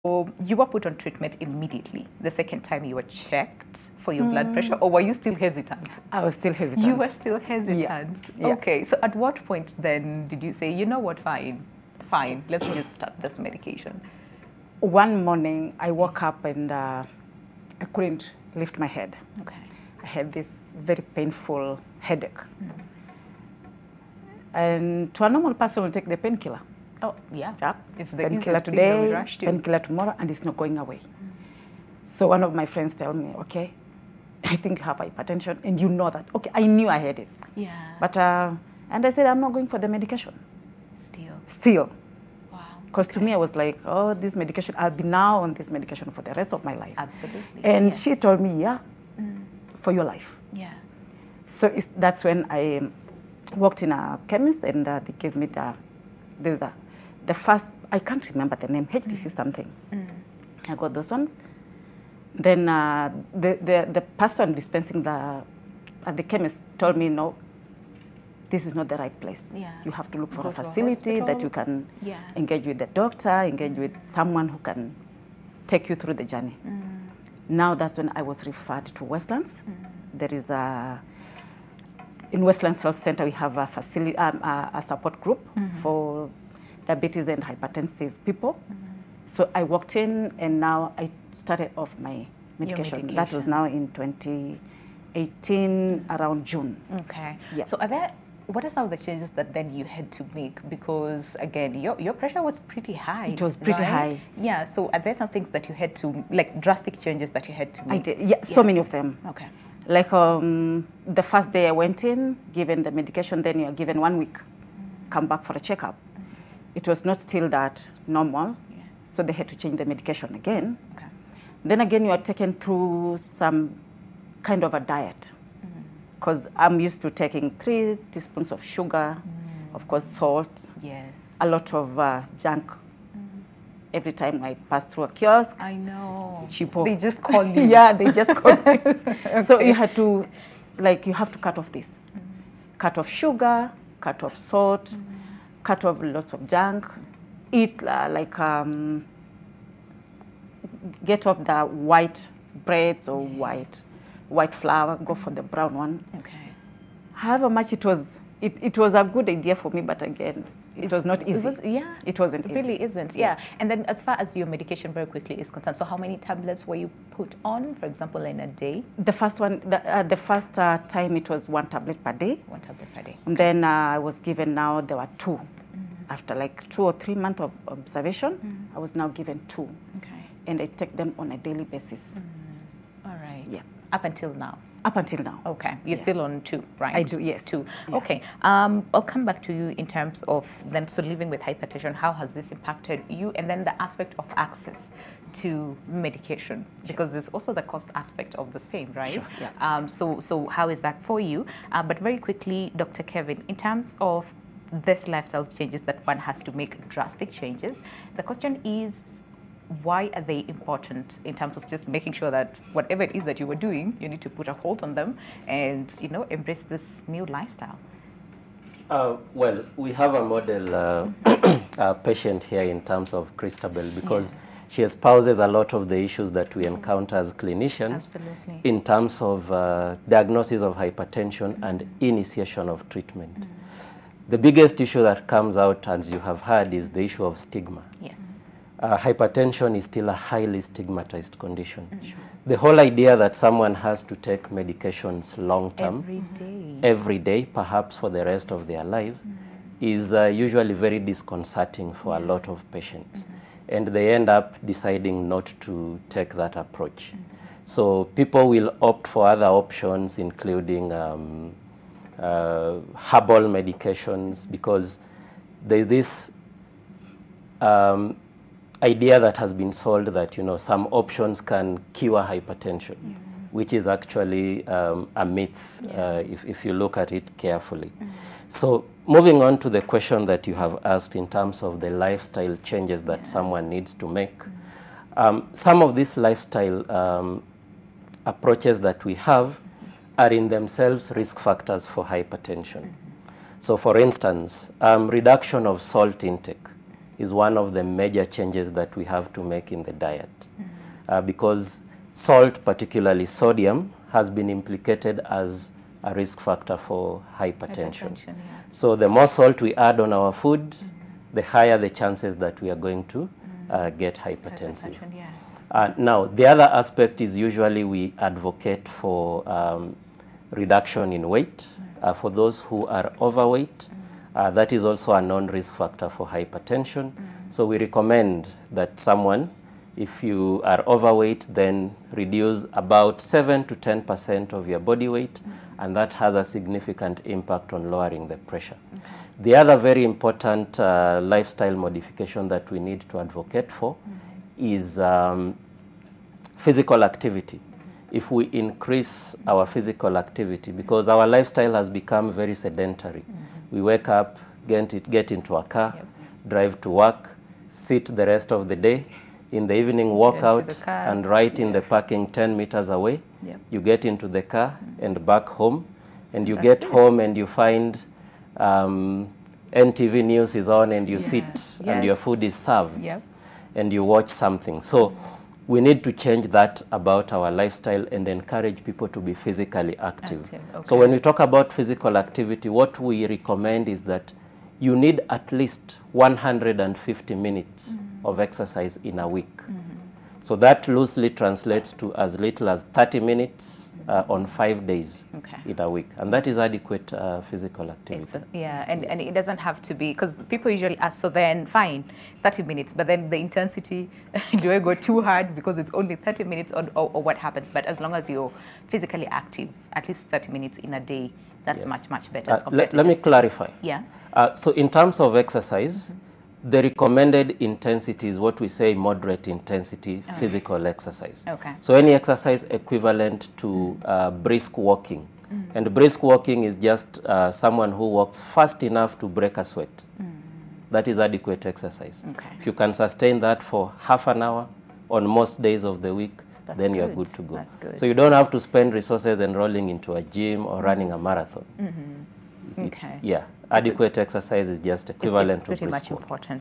you were put on treatment immediately the second time you were checked for your blood pressure, or were you still hesitant? I was still hesitant. You were still hesitant. Yeah. Okay, so at what point then did you say, you know what, fine, let's just start this medication? One morning, I woke up and I couldn't lift my head. Okay. I had this very painful headache. And to a normal person, will take the painkiller. Oh, yeah. Yeah. It's the painkiller easiest thing that we today, rush to. painkiller tomorrow, and it's not going away. So one of my friends tell me, okay, I think you have hypertension, and you know that. Okay, I knew I had it. Yeah. But, and I said, I'm not going for the medication. Wow. Still. Because to me, I was like, oh, this medication, I'll be now on this medication for the rest of my life. Absolutely. And yes. she told me, yeah, for your life. Yeah. So that's when I worked in a chemist, and they gave me the first, I can't remember the name, HTC something. I got those ones. Then the person dispensing at the chemist told me, no, this is not the right place. Yeah. You have to look for Go a to a facility that hospital. you can Yeah. engage with the doctor, engage with someone who can take you through the journey. Now that's when I was referred to Westlands. There is in Westlands Health Center, we have a facility, a support group for diabetes and hypertensive people. So I walked in, and now I started off my medication. That was now in 2018, around June. Okay. Yeah. So what are some of the changes that then you had to make? Because again, your pressure was pretty high. It was pretty high. Yeah. So are there some things that you had to, like drastic changes that you had to make? I did. Yeah, so many of them. Okay. Like the first day I went in, given the medication, then you're given 1 week, come back for a checkup. It was not still that normal, so they had to change the medication again. Okay. Then again, you are taken through some kind of a diet, because I'm used to taking 3 teaspoons of sugar, of course salt, Yes. a lot of junk. Every time I pass through a kiosk, I know. cheapo. They just call you. Yeah, they just call me. So you have to cut off this. Cut off sugar, cut off salt, cut off lots of junk. Eat get off the white breads or white flour, go for the brown one. Okay. However much it was a good idea for me, but again, it was not easy. It wasn't easy. It really isn't, yeah. And then as far as your medication very quickly is concerned, so how many tablets were you put on, for example, in a day? The first one, the first time it was 1 tablet per day. 1 tablet per day. And then I was given, now there were 2. After like 2 or 3 months of observation, I was now given 2. Okay. And I take them on a daily basis. All right. Yeah. Up until now? Up until now. Okay. You're still on 2, right? I do, yes. 2. Yeah. Okay. I'll come back to you in terms of then, so living with hypertension, how has this impacted you? And then the aspect of access to medication, because there's also the cost aspect of the same, right? Sure, yeah. So how is that for you? But very quickly, Dr. Kevin, in terms of this lifestyle changes that one has to make drastic changes, the question is, why are they important in terms of just making sure that whatever it is that you were doing, you need to put a halt on them and, embrace this new lifestyle? Well, we have a model patient here in terms of Christabel, because she espouses a lot of the issues that we encounter as clinicians. Absolutely. In terms of diagnosis of hypertension and initiation of treatment. The biggest issue that comes out, as you have heard, is the issue of stigma. Yes. Hypertension is still a highly stigmatized condition. The whole idea that someone has to take medications long term, every day, perhaps for the rest of their lives, is usually very disconcerting for a lot of patients. And they end up deciding not to take that approach. So people will opt for other options, including herbal medications, because there's this idea that has been sold that, some options can cure hypertension, which is actually a myth if you look at it carefully. So moving on to the question that you have asked in terms of the lifestyle changes that someone needs to make, some of these lifestyle approaches that we have are in themselves risk factors for hypertension. So for instance, reduction of salt intake is one of the major changes that we have to make in the diet. Because salt, particularly sodium, has been implicated as a risk factor for hypertension. Yeah. So the more salt we add on our food, the higher the chances that we are going to get hypertensive. Yeah. Now, the other aspect is usually we advocate for reduction in weight. For those who are overweight, that is also a known risk factor for hypertension. So we recommend that someone, if you are overweight, then reduce about 7 to 10% of your body weight, and that has a significant impact on lowering the pressure. The other very important lifestyle modification that we need to advocate for is physical activity. If we increase our physical activity, because our lifestyle has become very sedentary. We wake up, get into a car, drive to work, sit the rest of the day. In the evening, walk out and right in the parking 10 meters away. You get into the car and back home, and you get home and you find NTV news is on, and you sit and your food is served and you watch something. So we need to change that about our lifestyle and encourage people to be physically active. So when we talk about physical activity, what we recommend is that you need at least 150 minutes of exercise in a week. So that loosely translates to as little as 30 minutes on 5 days in a week. And that is adequate physical activity. And it doesn't have to be, because people usually ask, so then fine, 30 minutes, but then the intensity, do I go too hard because it's only 30 minutes or what happens? But as long as you're physically active, at least 30 minutes in a day, that's much better. Let me clarify. So in terms of exercise, the recommended intensity is what we say moderate intensity physical exercise. So any exercise equivalent to brisk walking. And brisk walking is just someone who walks fast enough to break a sweat. That is adequate exercise. If you can sustain that for half an hour on most days of the week, then you are good to go. So you don't have to spend resources enrolling into a gym or running a marathon. Adequate exercise is just equivalent to brisk walking. Pretty much important.